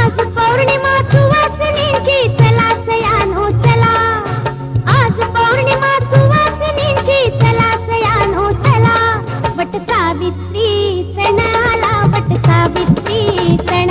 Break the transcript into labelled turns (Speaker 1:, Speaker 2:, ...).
Speaker 1: आज पौर्णिमा सुवासिनींची, चला सयानो चला. आज पौर्णिमा सुवासिनींची, चला सयानो चला. वट सावित्री सण आला, वट सावित्री सण